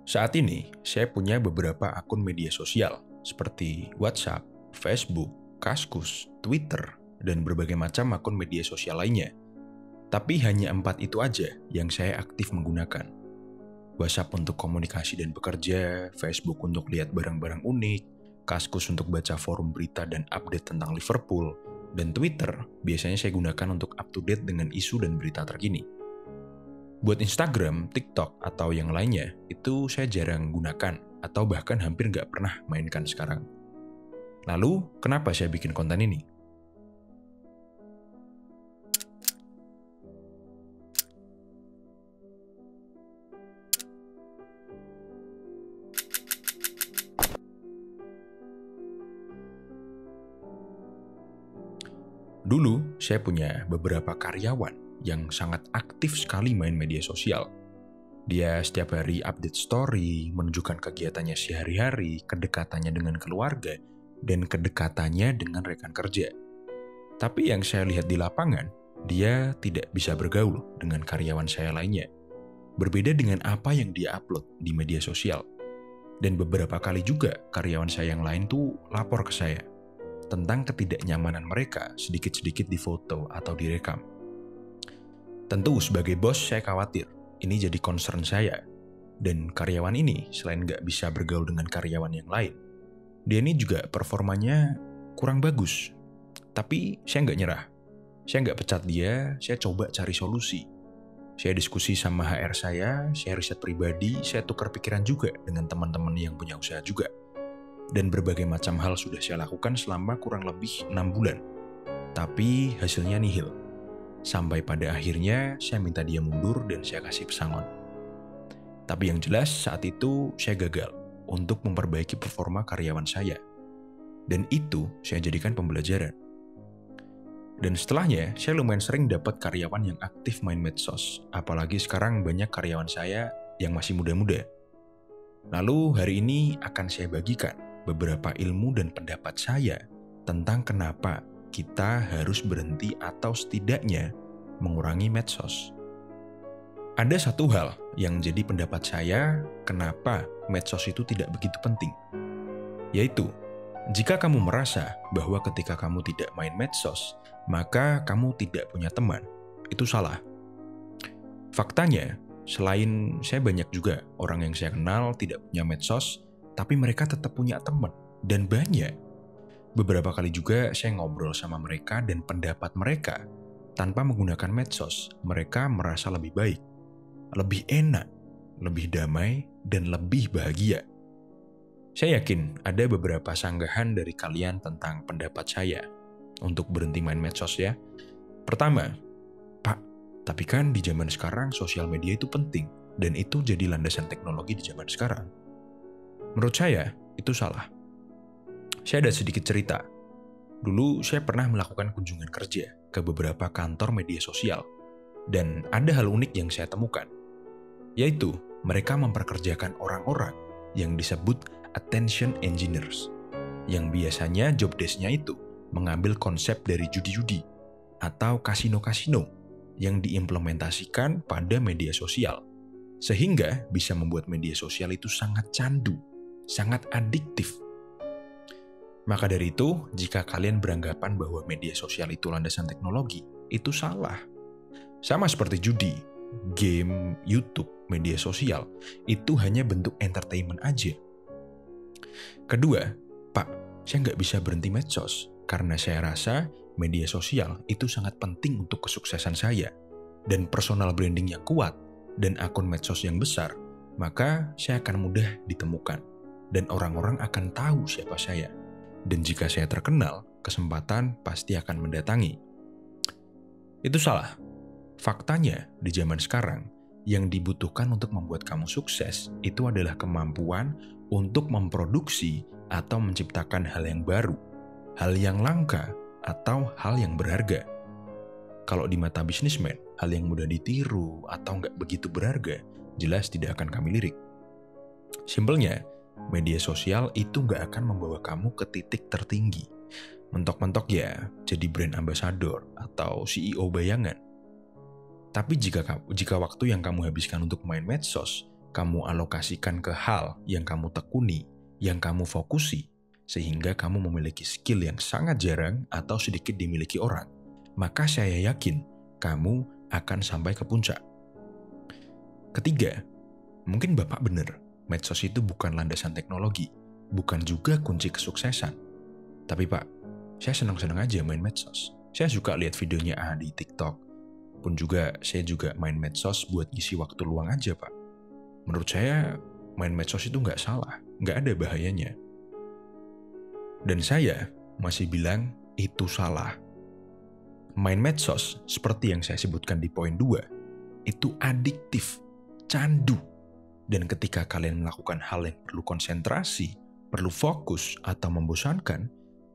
Saat ini, saya punya beberapa akun media sosial seperti WhatsApp, Facebook, Kaskus, Twitter, dan berbagai macam akun media sosial lainnya. Tapi hanya 4 itu aja yang saya aktif menggunakan. WhatsApp untuk komunikasi dan bekerja, Facebook untuk lihat barang-barang unik, Kaskus untuk baca forum berita dan update tentang Liverpool, dan Twitter biasanya saya gunakan untuk up to date dengan isu dan berita terkini. Buat Instagram, TikTok, atau yang lainnya, itu saya jarang gunakan atau bahkan hampir nggak pernah mainkan sekarang. Lalu, kenapa saya bikin konten ini? Dulu, saya punya beberapa karyawan yang sangat aktif sekali main media sosial. Dia setiap hari update story, menunjukkan kegiatannya sehari-hari, kedekatannya dengan keluarga, dan kedekatannya dengan rekan kerja. Tapi yang saya lihat di lapangan, dia tidak bisa bergaul dengan karyawan saya lainnya. Berbeda dengan apa yang dia upload di media sosial. Dan beberapa kali juga karyawan saya yang lain tuh lapor ke saya tentang ketidaknyamanan mereka sedikit-sedikit difoto atau direkam. Tentu sebagai bos saya khawatir, ini jadi concern saya. Dan karyawan ini selain nggak bisa bergaul dengan karyawan yang lain, dia ini juga performanya kurang bagus. Tapi saya nggak nyerah. Saya nggak pecat dia, saya coba cari solusi. Saya diskusi sama HR saya riset pribadi, saya tukar pikiran juga dengan teman-teman yang punya usaha juga. Dan berbagai macam hal sudah saya lakukan selama kurang lebih 6 bulan. Tapi hasilnya nihil. Sampai pada akhirnya saya minta dia mundur dan saya kasih pesangon. Tapi yang jelas saat itu saya gagal untuk memperbaiki performa karyawan saya. Dan itu saya jadikan pembelajaran. Dan setelahnya saya lumayan sering dapat karyawan yang aktif main medsos. Apalagi sekarang banyak karyawan saya yang masih muda-muda. Lalu hari ini akan saya bagikan beberapa ilmu dan pendapat saya tentang kenapa kita harus berhenti atau setidaknya mengurangi medsos. Ada satu hal yang jadi pendapat saya kenapa medsos itu tidak begitu penting. Yaitu, jika kamu merasa bahwa ketika kamu tidak main medsos, maka kamu tidak punya teman, itu salah. Faktanya, selain saya banyak juga orang yang saya kenal tidak punya medsos, tapi mereka tetap punya teman, dan banyak. Beberapa kali juga saya ngobrol sama mereka dan pendapat mereka, tanpa menggunakan medsos, mereka merasa lebih baik, lebih enak, lebih damai, dan lebih bahagia. Saya yakin ada beberapa sanggahan dari kalian tentang pendapat saya untuk berhenti main medsos ya. Pertama, Pak, tapi kan di zaman sekarang sosial media itu penting, dan itu jadi landasan teknologi di zaman sekarang. Menurut saya, itu salah. Saya ada sedikit cerita. Dulu saya pernah melakukan kunjungan kerja ke beberapa kantor media sosial. Dan ada hal unik yang saya temukan. Yaitu, mereka memperkerjakan orang-orang yang disebut attention engineers. Yang biasanya job desk-nya itu mengambil konsep dari judi-judi atau kasino-kasino yang diimplementasikan pada media sosial. Sehingga bisa membuat media sosial itu sangat candu, sangat adiktif. Maka dari itu, jika kalian beranggapan bahwa media sosial itu landasan teknologi, itu salah. Sama seperti judi, game, YouTube, media sosial, itu hanya bentuk entertainment aja. Kedua, Pak, saya nggak bisa berhenti medsos, karena saya rasa media sosial itu sangat penting untuk kesuksesan saya, dan personal branding yang kuat, dan akun medsos yang besar, maka saya akan mudah ditemukan, dan orang-orang akan tahu siapa saya. Dan jika saya terkenal, kesempatan pasti akan mendatangi. Itu salah. Faktanya, di zaman sekarang, yang dibutuhkan untuk membuat kamu sukses itu adalah kemampuan untuk memproduksi atau menciptakan hal yang baru, hal yang langka, atau hal yang berharga. Kalau di mata bisnismen, hal yang mudah ditiru atau nggak begitu berharga, jelas tidak akan kami lirik. Simpelnya, media sosial itu nggak akan membawa kamu ke titik tertinggi. Mentok-mentok ya, jadi brand ambassador atau CEO bayangan. Tapi jika waktu yang kamu habiskan untuk main medsos, kamu alokasikan ke hal yang kamu tekuni, yang kamu fokusi, sehingga kamu memiliki skill yang sangat jarang atau sedikit dimiliki orang, maka saya yakin kamu akan sampai ke puncak. Ketiga, mungkin Bapak benar, medsos itu bukan landasan teknologi, bukan juga kunci kesuksesan. Tapi Pak, saya senang-senang aja main medsos. Saya suka lihat videonya di TikTok. Pun juga, saya juga main medsos buat isi waktu luang aja Pak. Menurut saya, main medsos itu nggak salah, nggak ada bahayanya. Dan saya masih bilang itu salah. Main medsos, seperti yang saya sebutkan di poin 2, itu adiktif, candu. Dan ketika kalian melakukan hal yang perlu konsentrasi, perlu fokus, atau membosankan,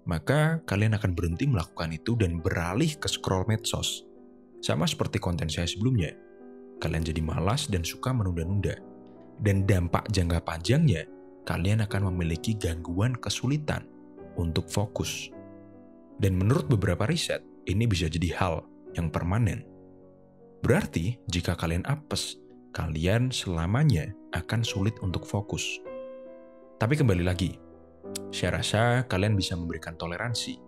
maka kalian akan berhenti melakukan itu dan beralih ke scroll medsos. Sama seperti konten saya sebelumnya, kalian jadi malas dan suka menunda-nunda. Dan dampak jangka panjangnya, kalian akan memiliki gangguan kesulitan untuk fokus. Dan menurut beberapa riset, ini bisa jadi hal yang permanen. Berarti, jika kalian apes, kalian selamanya akan sulit untuk fokus. Tapi kembali lagi, saya rasa kalian bisa memberikan toleransi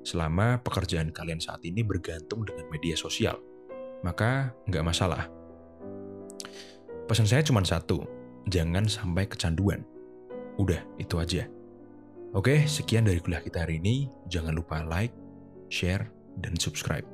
selama pekerjaan kalian saat ini bergantung dengan media sosial. Maka nggak masalah. Pesan saya cuma satu, jangan sampai kecanduan. Udah, itu aja. Oke, sekian dari kuliah kita hari ini. Jangan lupa like, share, dan subscribe.